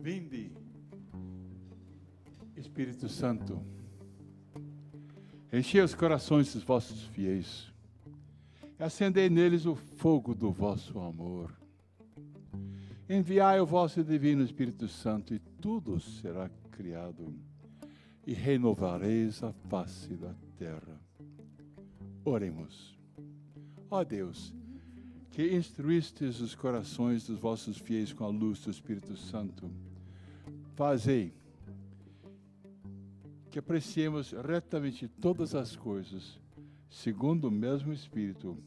Vinde, Espírito Santo, enchei os corações dos vossos fiéis, e acendei neles o fogo do vosso amor. Enviai o vosso divino Espírito Santo, e tudo será criado, e renovareis a face da terra. Oremos. Ó Deus, que instruístes os corações dos vossos fiéis com a luz do Espírito Santo, fazei que apreciemos retamente todas as coisas, segundo o mesmo Espírito,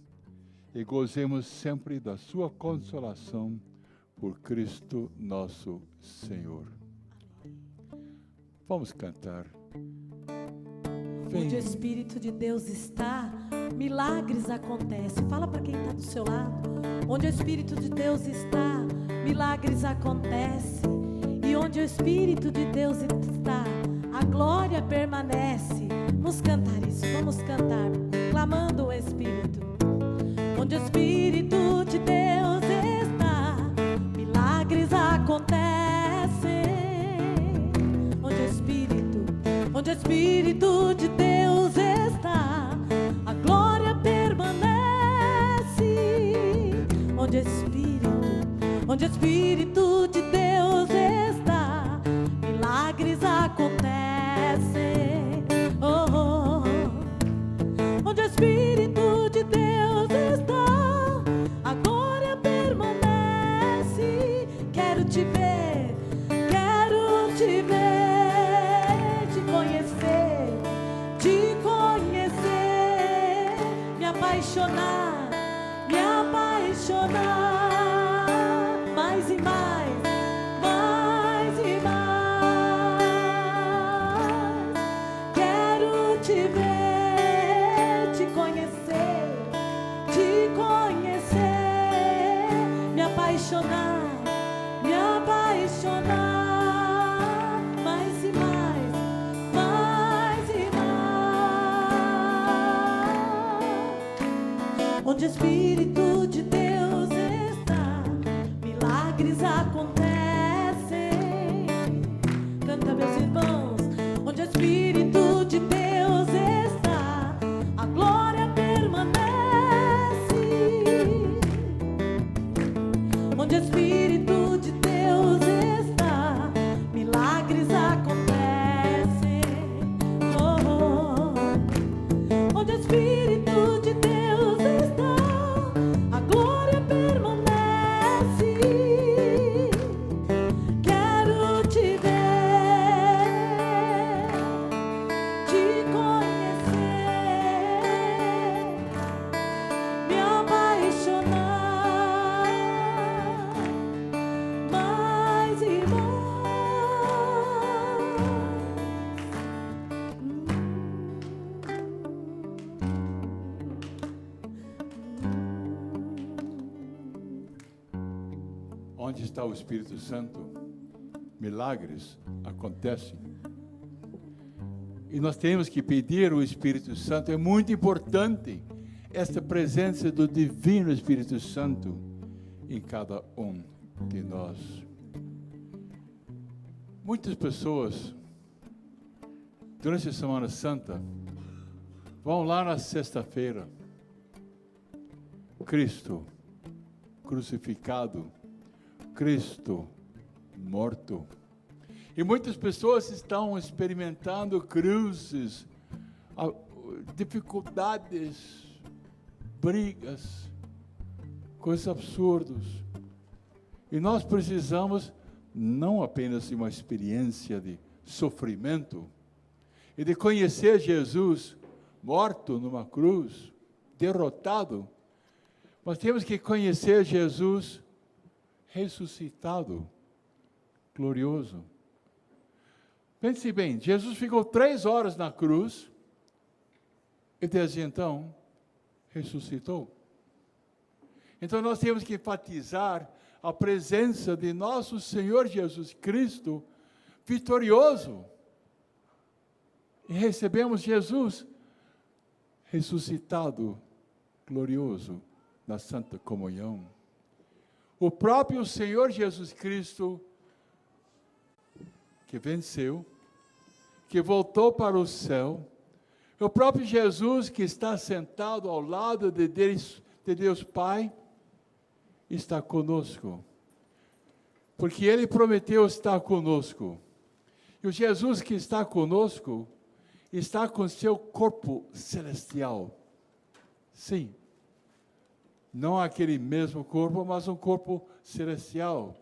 e gozemos sempre da sua consolação por Cristo nosso Senhor. Vamos cantar. Onde o Espírito de Deus está, milagres acontecem. Fala para quem está do seu lado. Onde o Espírito de Deus está, milagres acontecem. E onde o Espírito de Deus está, a glória permanece. Vamos cantar isso, vamos cantar, clamando o Espírito. Onde o Espírito de Deus está, milagres acontecem. Onde o Espírito de Deus está, a glória permanece. Onde o Espírito de Deus está, milagres acontecem. Oh, oh, oh. Onde o Espírito de Deus está, a glória permanece. Quero te ver, quero te ver, te conhecer, me apaixonar, mais e mais, mais e mais. Quero te ver, te conhecer, me apaixonar, mais e mais, mais e mais. Onde o Espírito de Deus está, milagres acontecem. Canta, meus irmãos. Onde o Espírito de Deus está, a glória permanece. Onde o Espírito de Deus está, milagres acontecem. Oh, oh, oh. Onde o Espírito de Deus está, a glória permanece. Quero te ver, te conhecer, me apaixonar, mais e mais. Onde está o Espírito Santo, milagres acontecem. E nós temos que pedir o Espírito Santo. É muito importante esta presença do Divino Espírito Santo em cada um de nós. Muitas pessoas, durante a Semana Santa, vão lá na sexta-feira, Cristo crucificado, Cristo morto. E muitas pessoas estão experimentando cruzes, dificuldades, brigas, coisas absurdas. E nós precisamos não apenas de uma experiência de sofrimento e de conhecer Jesus morto numa cruz, derrotado, mas temos que conhecer Jesus ressuscitado, glorioso. Pense bem, Jesus ficou 3 horas na cruz e desde então ressuscitou. Então nós temos que enfatizar a presença de nosso Senhor Jesus Cristo vitorioso. E recebemos Jesus ressuscitado, glorioso, na Santa Comunhão. O próprio Senhor Jesus Cristo que venceu, que voltou para o céu, o próprio Jesus que está sentado ao lado de Deus Pai, está conosco. Porque Ele prometeu estar conosco. E o Jesus que está conosco, está com seu corpo celestial. Sim. Não aquele mesmo corpo, mas um corpo celestial.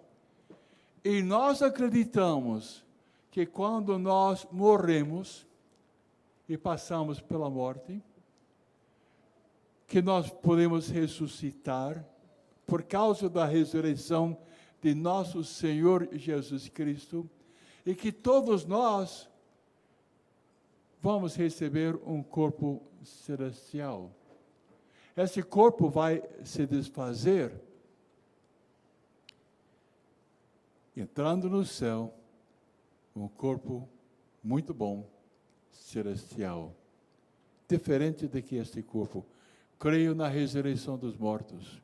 E nós acreditamos que quando nós morremos e passamos pela morte, que nós podemos ressuscitar por causa da ressurreição de nosso Senhor Jesus Cristo, e que todos nós vamos receber um corpo celestial. Esse corpo vai se desfazer, entrando no céu, um corpo muito bom, celestial. Diferente de que este corpo. Creio na ressurreição dos mortos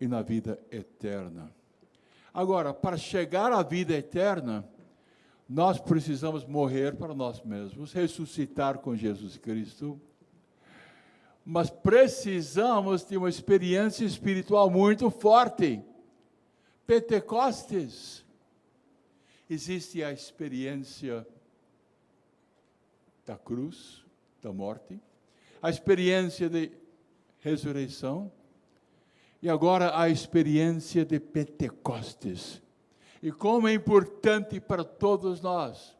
e na vida eterna. Agora, para chegar à vida eterna, nós precisamos morrer para nós mesmos, ressuscitar com Jesus Cristo, mas precisamos de uma experiência espiritual muito forte. Pentecostes. Existe a experiência da cruz, da morte, a experiência de ressurreição, e agora a experiência de Pentecostes. E como é importante para todos nós,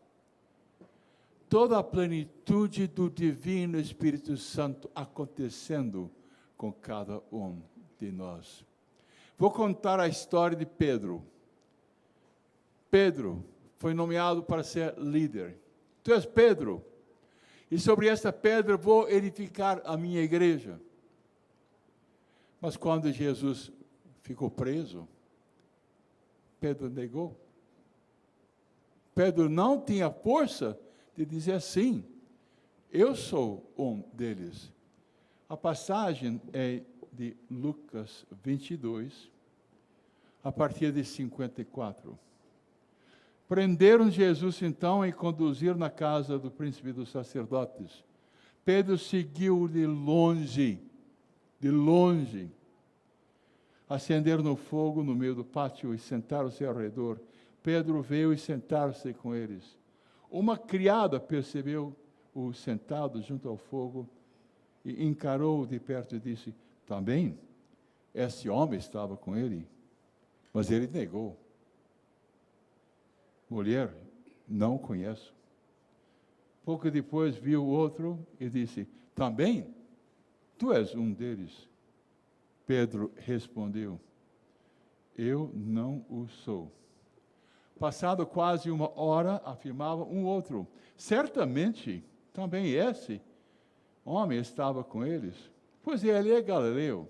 toda a plenitude do Divino Espírito Santo acontecendo com cada um de nós. Vou contar a história de Pedro. Pedro foi nomeado para ser líder. Tu és Pedro, e sobre esta pedra vou edificar a minha igreja. Mas quando Jesus ficou preso, Pedro negou. Pedro não tinha força de dizer sim, eu sou um deles. A passagem é de Lucas 22, a partir de 54. Prenderam Jesus então e conduziram na casa do príncipe dos sacerdotes. Pedro seguiu de longe. Acenderam no fogo no meio do pátio e sentaram-se ao redor. Pedro veio e sentaram-se com eles. Uma criada percebeu-o sentado junto ao fogo e encarou-o de perto e disse, também esse homem estava com ele? Mas ele negou. Mulher, não o conheço. Pouco depois viu outro e disse, também tu és um deles. Pedro respondeu, eu não o sou. Passado quase uma hora, afirmava um outro, certamente também esse homem estava com eles, pois ele é galileu.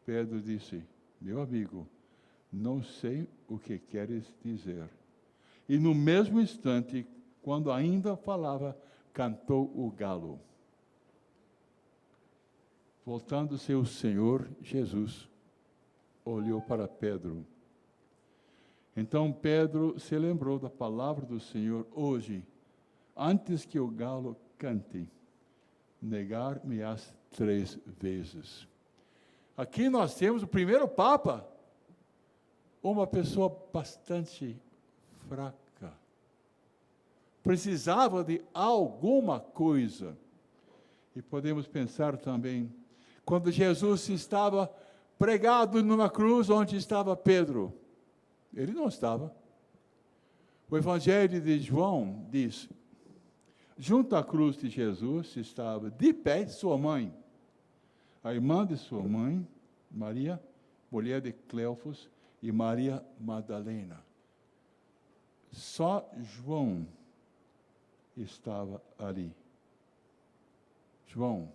Pedro disse, meu amigo, não sei o que queres dizer. E no mesmo instante, quando ainda falava, cantou o galo. Voltando-se o Senhor Jesus, olhou para Pedro. Então Pedro se lembrou da palavra do Senhor hoje, antes que o galo cante, negar-me-ás 3 vezes. Aqui nós temos o primeiro Papa, uma pessoa bastante fraca. Precisava de alguma coisa. E podemos pensar também, quando Jesus estava pregado numa cruz, onde estava Pedro? Ele não estava. O Evangelho de João diz, junto à cruz de Jesus estava de pé sua mãe, a irmã de sua mãe, Maria, mulher de Cleofas, e Maria Madalena. Só João estava ali. João.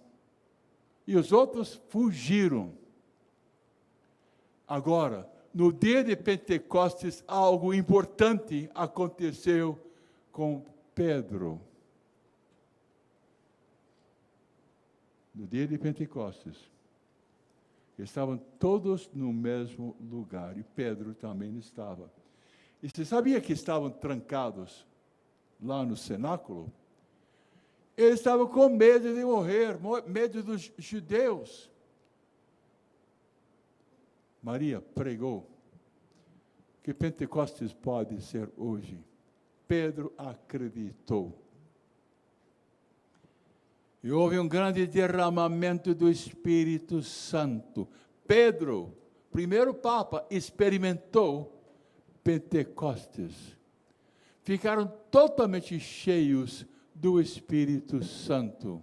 E os outros fugiram. Agora, no dia de Pentecostes, algo importante aconteceu com Pedro. No dia de Pentecostes, estavam todos no mesmo lugar, e Pedro também estava. E você sabia que estavam trancados lá no cenáculo? Eles estavam com medo de morrer, medo dos judeus. Maria pregou que Pentecostes pode ser hoje. Pedro acreditou. E houve um grande derramamento do Espírito Santo. Pedro, primeiro Papa, experimentou Pentecostes. Ficaram totalmente cheios do Espírito Santo.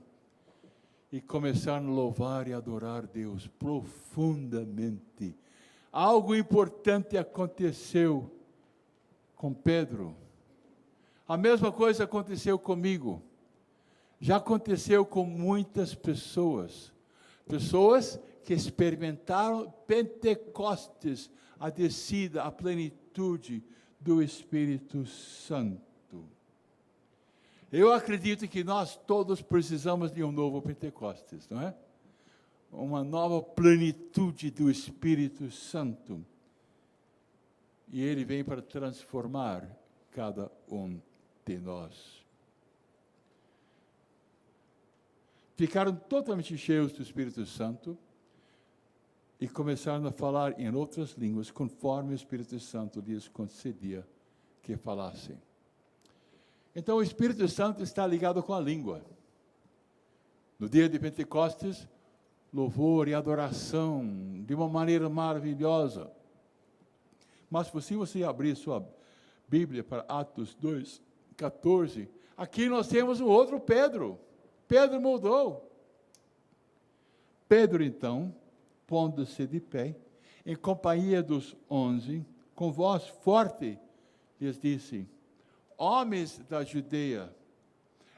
E começaram a louvar e adorar Deus profundamente. Algo importante aconteceu com Pedro. A mesma coisa aconteceu comigo. Já aconteceu com muitas pessoas. Pessoas que experimentaram Pentecostes, a descida, a plenitude do Espírito Santo. Eu acredito que nós todos precisamos de um novo Pentecostes, não é? Uma nova plenitude do Espírito Santo. E Ele vem para transformar cada um de nós. Ficaram totalmente cheios do Espírito Santo e começaram a falar em outras línguas, conforme o Espírito Santo lhes concedia que falassem. Então, o Espírito Santo está ligado com a língua. No dia de Pentecostes, louvor e adoração de uma maneira maravilhosa. Mas se você abrir sua Bíblia para Atos 2:14, aqui nós temos um outro Pedro. Pedro mudou. Pedro, então, pondo-se de pé, em companhia dos 11, com voz forte, lhes disse: homens da Judeia,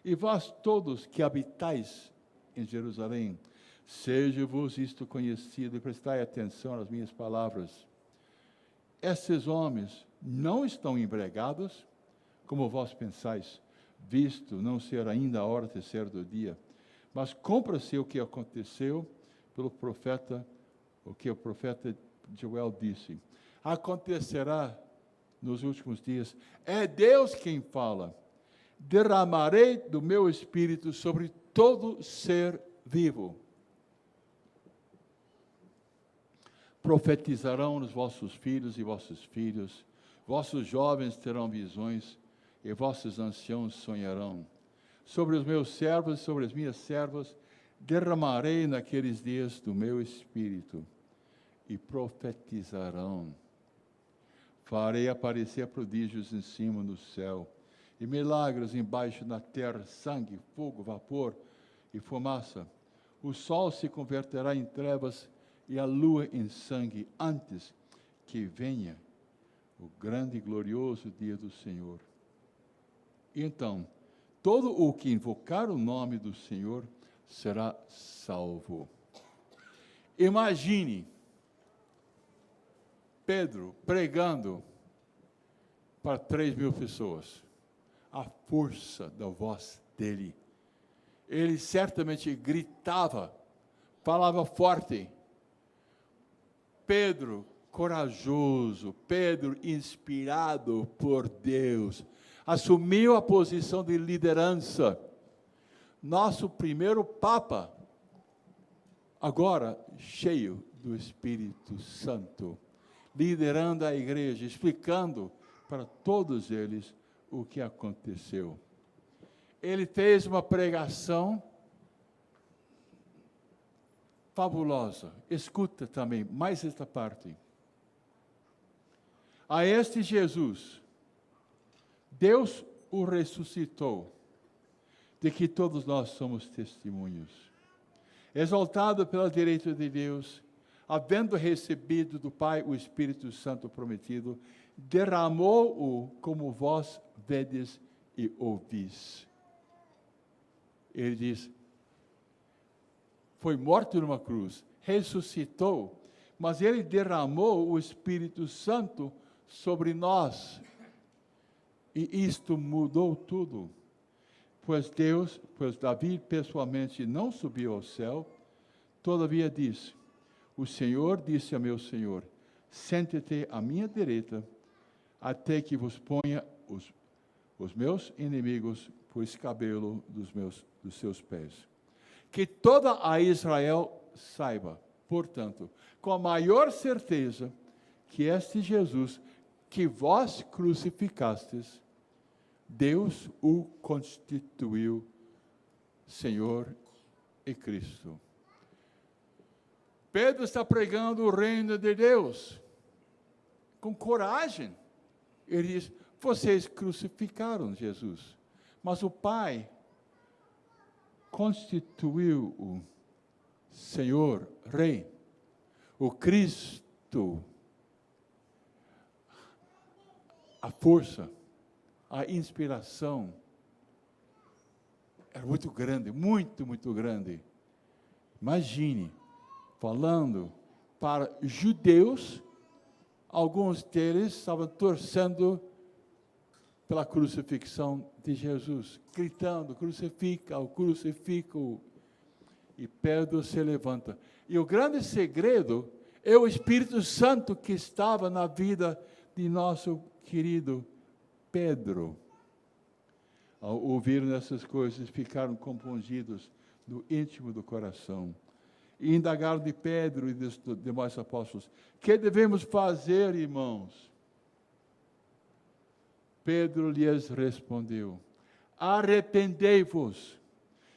e vós todos que habitais em Jerusalém, seja-vos isto conhecido, e prestai atenção às minhas palavras. Esses homens não estão embriagados, como vós pensais, visto não ser ainda a hora terceira do dia, mas cumpra-se o que aconteceu pelo profeta, o que o profeta Joel disse. Acontecerá nos últimos dias, é Deus quem fala, derramarei do meu Espírito sobre todo ser vivo. Profetizarão os vossos filhos e vossos filhos, vossos jovens terão visões, e vossos anciãos sonharão. Sobre os meus servos e sobre as minhas servas, derramarei naqueles dias do meu Espírito, e profetizarão. Farei aparecer prodígios em cima no céu, e milagres embaixo na terra, sangue, fogo, vapor e fumaça. O sol se converterá em trevas e a lua em sangue, antes que venha o grande e glorioso dia do Senhor. Então, todo o que invocar o nome do Senhor será salvo. Imagine Pedro pregando para 3.000 pessoas. A força da voz dele. Ele certamente gritava, falava forte. Pedro, corajoso, Pedro, inspirado por Deus, assumiu a posição de liderança. Nosso primeiro Papa, agora cheio do Espírito Santo, liderando a igreja, explicando para todos eles o que aconteceu. Ele fez uma pregação fabulosa. Escuta também mais esta parte. A este Jesus, Deus o ressuscitou, de que todos nós somos testemunhos. Exaltado pela direita de Deus, havendo recebido do Pai o Espírito Santo prometido, derramou-o como vós vedes e ouvis. Ele diz, foi morto numa cruz, ressuscitou, mas ele derramou o Espírito Santo sobre nós. E isto mudou tudo. Pois Davi pessoalmente não subiu ao céu, todavia disse, o Senhor disse a meu Senhor, sente-te à minha direita, até que vos ponha os meus inimigos por escabelo dos seus pés. Que toda a Israel saiba, portanto, com a maior certeza, que este Jesus, que vós crucificastes, Deus o constituiu Senhor e Cristo. Pedro está pregando o reino de Deus, com coragem. Ele diz, vocês crucificaram Jesus, mas o Pai constituiu o Senhor, Rei, o Cristo, a força, a inspiração, era muito grande, muito, muito grande. Imagine, falando para judeus, alguns deles estavam torcendo pela crucifixão de Jesus, gritando, crucifica-o, crucifica-o. E Pedro se levanta. E o grande segredo é o Espírito Santo que estava na vida de nosso querido Pedro. Ao ouvir essas coisas, ficaram compungidos no íntimo do coração. E indagaram de Pedro e dos demais apóstolos, que devemos fazer, irmãos? Pedro lhes respondeu, arrependei-vos,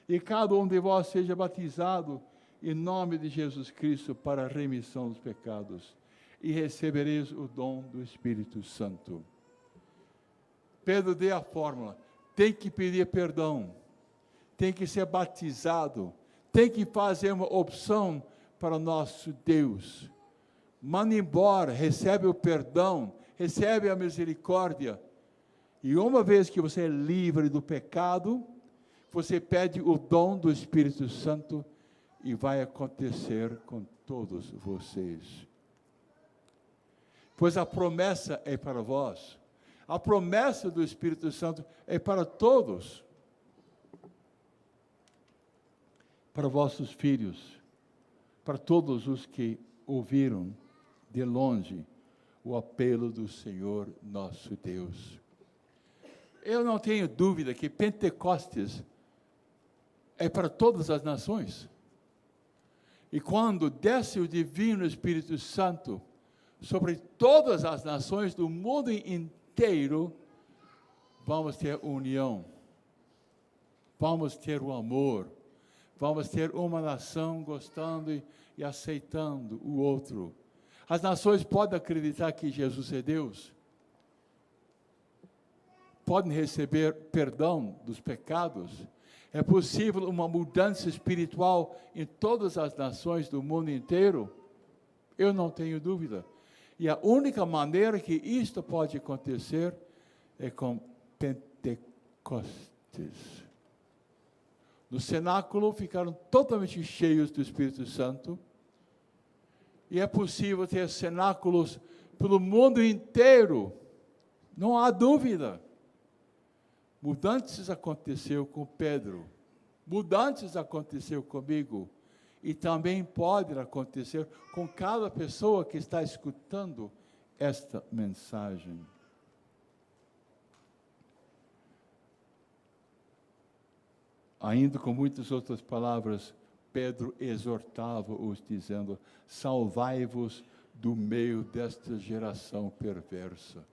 e cada um de vós seja batizado em nome de Jesus Cristo para a remissão dos pecados, e recebereis o dom do Espírito Santo. Pedro deu a fórmula, tem que pedir perdão, tem que ser batizado, tem que fazer uma opção para o nosso Deus. Manda embora, recebe o perdão, recebe a misericórdia. E uma vez que você é livre do pecado, você pede o dom do Espírito Santo e vai acontecer com todos vocês. Pois a promessa é para vós. A promessa do Espírito Santo é para todos. Para vossos filhos, para todos os que ouviram de longe o apelo do Senhor nosso Deus. Eu não tenho dúvida que Pentecostes é para todas as nações. E quando desce o Divino Espírito Santo sobre todas as nações do mundo inteiro, vamos ter união, vamos ter o amor, vamos ter uma nação gostando e aceitando o outro. As nações podem acreditar que Jesus é Deus, podem receber perdão dos pecados. É possível uma mudança espiritual em todas as nações do mundo inteiro? Eu não tenho dúvida. E a única maneira que isto pode acontecer é com Pentecostes. No cenáculo ficaram totalmente cheios do Espírito Santo. E é possível ter cenáculos pelo mundo inteiro. Não há dúvida. Mudanças aconteceu com Pedro. Mudanças aconteceu comigo. E também pode acontecer com cada pessoa que está escutando esta mensagem. Ainda com muitas outras palavras, Pedro exortava-os, dizendo, salvai-vos do meio desta geração perversa.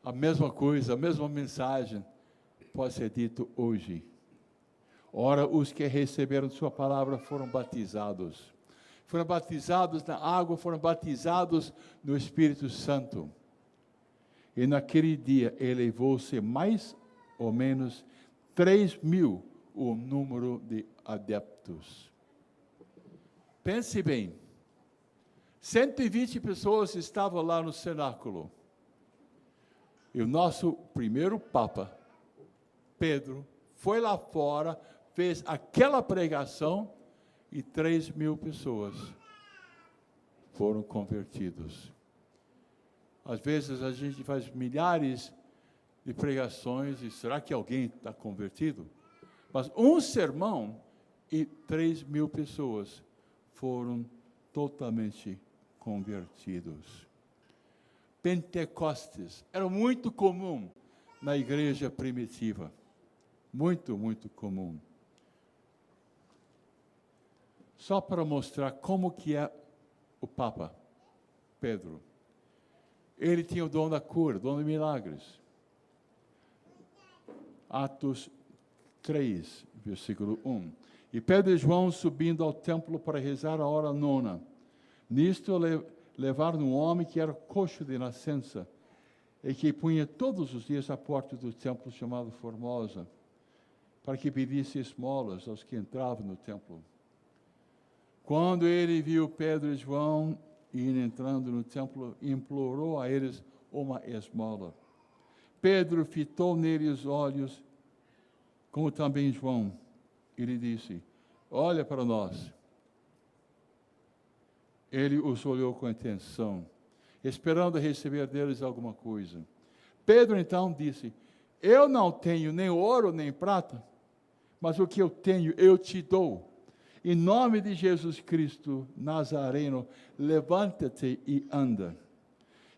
A mesma coisa, a mesma mensagem pode ser dito hoje. Ora, os que receberam sua palavra foram batizados. Foram batizados na água, foram batizados no Espírito Santo. E naquele dia elevou-se mais ou menos 3.000 o número de adeptos. Pense bem, 120 pessoas estavam lá no cenáculo. E o nosso primeiro Papa, Pedro, foi lá fora, fez aquela pregação e 3.000 pessoas foram convertidos. Às vezes a gente faz milhares de pregações e será que alguém está convertido? Mas um sermão e 3.000 pessoas foram totalmente convertidos. Pentecostes. Era muito comum na igreja primitiva. Muito, muito comum. Só para mostrar como que é o Papa Pedro. Ele tinha o dom da cura, o dom de milagres. Atos 3, versículo 1. E Pedro e João subindo ao templo para rezar a hora nona. Nisto levaram um homem que era coxo de nascença e que punha todos os dias à porta do templo chamado Formosa, para que pedisse esmolas aos que entravam no templo. Quando ele viu Pedro e João ir entrando no templo, implorou a eles uma esmola. Pedro fitou nele os olhos, como também João, e lhe disse: olha para nós. Ele os olhou com atenção, esperando receber deles alguma coisa. Pedro então disse: eu não tenho nem ouro nem prata, mas o que eu tenho eu te dou. Em nome de Jesus Cristo Nazareno, levanta-te e anda.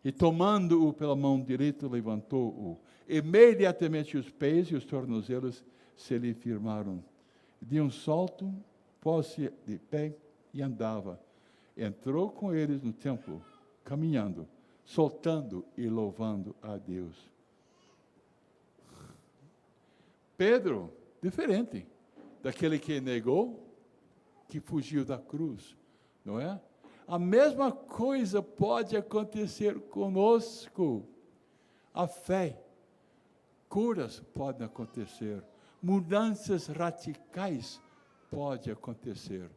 E tomando-o pela mão direita, levantou-o. Imediatamente os pés e os tornozelos se lhe firmaram. De um salto, pôs-se de pé e andava. Entrou com eles no templo, caminhando, soltando e louvando a Deus. Pedro, diferente daquele que negou, que fugiu da cruz, não é? A mesma coisa pode acontecer conosco. A fé, curas podem acontecer, mudanças radicais podem acontecer.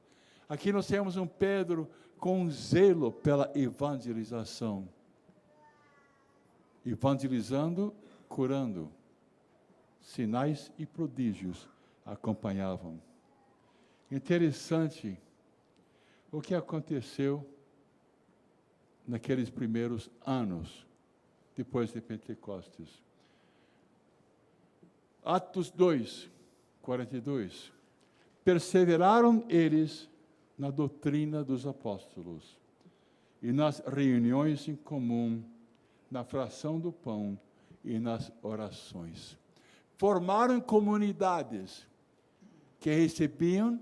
Aqui nós temos um Pedro com zelo pela evangelização. Evangelizando, curando. Sinais e prodígios acompanhavam. Interessante o que aconteceu naqueles primeiros anos, depois de Pentecostes. Atos 2, 42. Perseveraram eles na doutrina dos apóstolos e nas reuniões em comum, na fração do pão e nas orações. Formaram comunidades que recebiam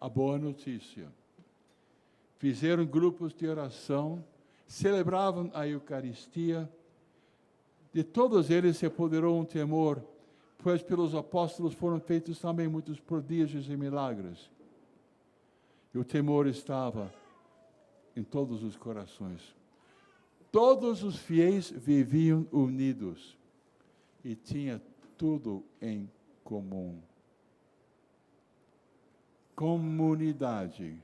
a boa notícia. Fizeram grupos de oração, celebravam a Eucaristia. De todos eles se apoderou um temor, pois pelos apóstolos foram feitos também muitos prodígios e milagres. E o temor estava em todos os corações. Todos os fiéis viviam unidos e tinham tudo em comum. Comunidade.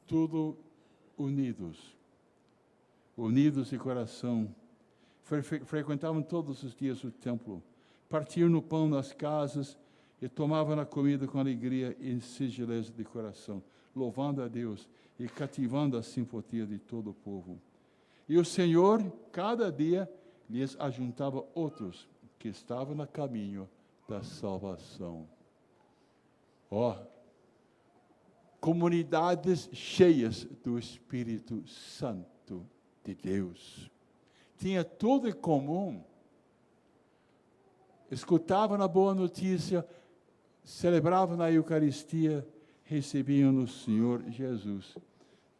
Tudo unidos. Unidos de coração. Frequentavam todos os dias o templo. Partiam no pão nas casas e tomavam a comida com alegria e singeleza de coração, louvando a Deus e cativando a simpatia de todo o povo. E o Senhor, cada dia, lhes ajuntava outros que estavam no caminho da salvação. Comunidades cheias do Espírito Santo de Deus. Tinha tudo em comum. Escutavam a boa notícia, celebravam a Eucaristia, recebiam o Senhor Jesus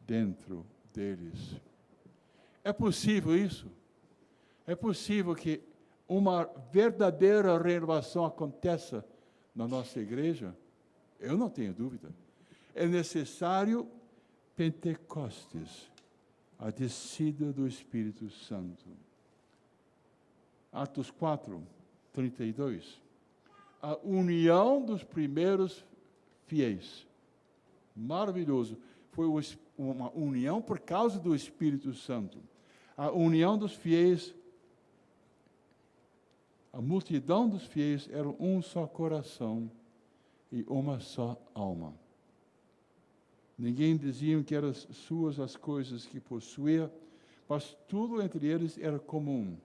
dentro deles. É possível isso? É possível que uma verdadeira renovação aconteça na nossa igreja? Eu não tenho dúvida. É necessário Pentecostes, a descida do Espírito Santo. Atos 4, 32. A união dos primeiros fiéis. Maravilhoso. Foi uma união por causa do Espírito Santo. A união dos fiéis, a multidão dos fiéis era um só coração e uma só alma. Ninguém dizia que eram suas as coisas que possuía, mas tudo entre eles era comum.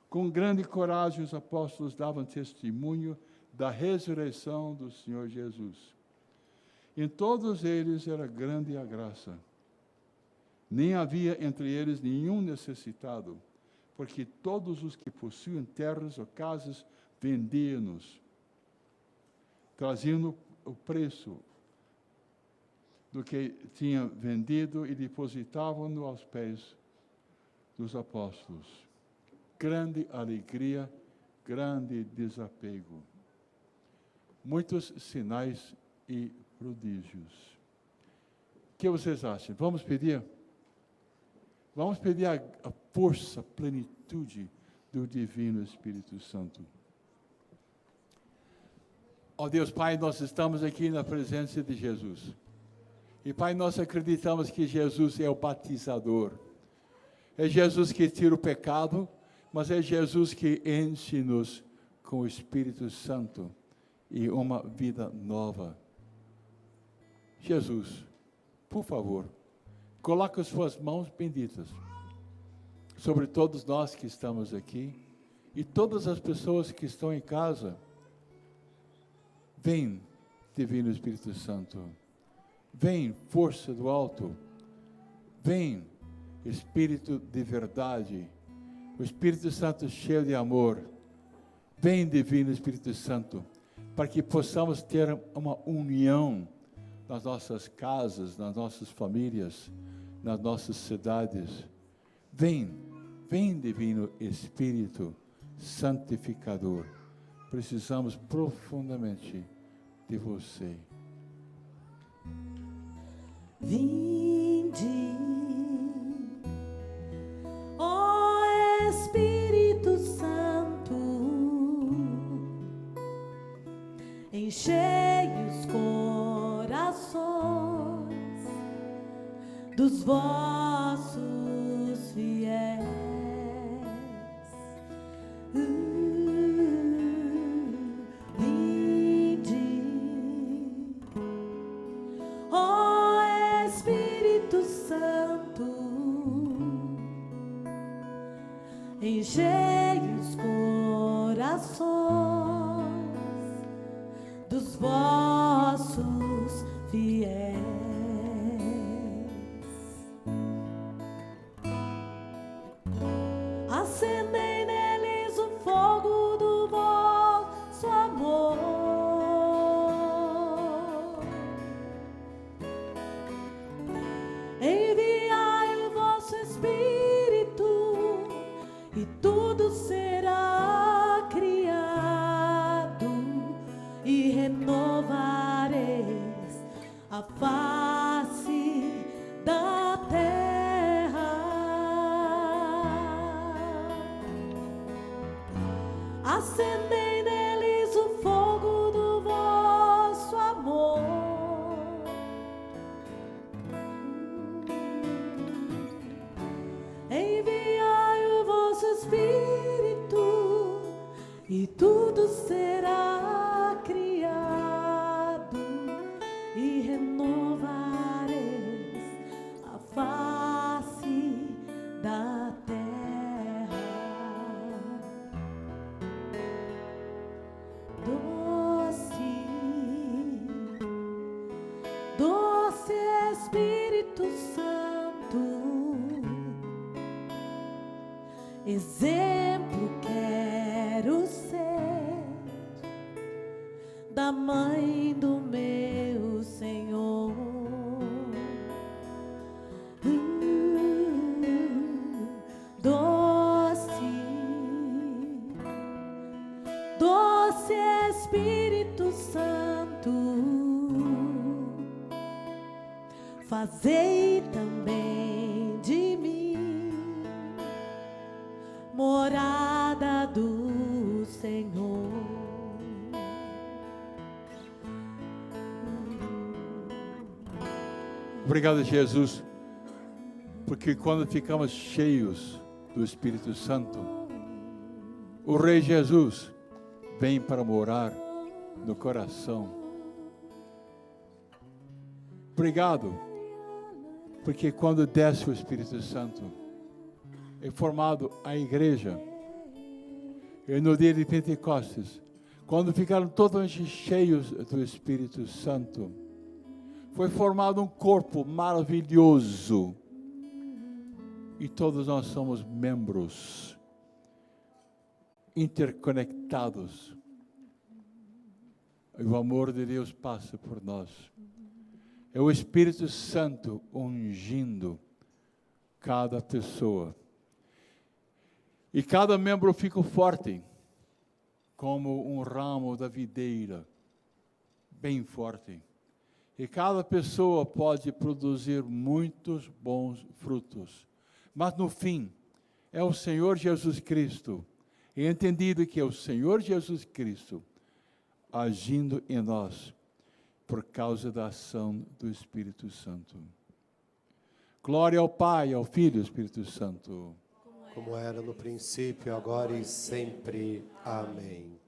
Com grande coragem, os apóstolos davam testemunho da ressurreição do Senhor Jesus. Em todos eles era grande a graça Nem havia entre eles nenhum necessitado, porque todos os que possuíam terras ou casas vendiam-nos, traziam o preço do que tinha vendido e depositavam-no aos pés dos apóstolos. Grande alegria, grande desapego. Muitos sinais e prodígios. O que vocês acham? Vamos pedir? Vamos pedir a força, a plenitude do Divino Espírito Santo. Ó Deus Pai, nós estamos aqui na presença de Jesus. E Pai, nós acreditamos que Jesus é o batizador. É Jesus que tira o pecado, mas é Jesus que enche-nos com o Espírito Santo e uma vida nova. Jesus, por favor, coloque as suas mãos benditas sobre todos nós que estamos aqui e todas as pessoas que estão em casa. Vem, Divino Espírito Santo. Vem, força do alto. Vem, Espírito de verdade. O Espírito Santo cheio de amor. Vem, Divino Espírito Santo, para que possamos ter uma união nas nossas casas, nas nossas famílias, nas nossas cidades. Vem, vem, Divino Espírito Santificador. Precisamos profundamente de você. Vinde, ó Espírito Santo, enchei os corações dos vossos fiéis. Enchei os corações dos vossos fiéis. Acendei neles o fogo do vosso amor. Enviai o vosso Espírito e tudo será criado e renovareis a face da terra. Acendei neles o fogo do vosso amor. Enviai o vosso Espírito e tudo será criado e renovareis a face da terra. Doce, doce Espírito Santo, exemplo quero ser da mãe do meu Senhor. Doce, doce Espírito Santo, fazei também de mim morada do Senhor. Obrigado, Jesus, porque quando ficamos cheios do Espírito Santo, o Rei Jesus vem para morar no coração. Obrigado, porque quando desce o Espírito Santo, é formado a igreja. E no dia de Pentecostes, quando ficaram totalmente cheios do Espírito Santo, foi formado um corpo maravilhoso, E todos nós somos membros interconectados. E o amor de Deus passa por nós. É o Espírito Santo ungindo cada pessoa. E cada membro fica forte, como um ramo da videira, bem forte. E cada pessoa pode produzir muitos bons frutos. Mas no fim, é o Senhor Jesus Cristo, e entendido que é o Senhor Jesus Cristo agindo em nós, por causa da ação do Espírito Santo. Glória ao Pai, ao Filho e ao Espírito Santo. Como era no princípio, agora e sempre. Amém.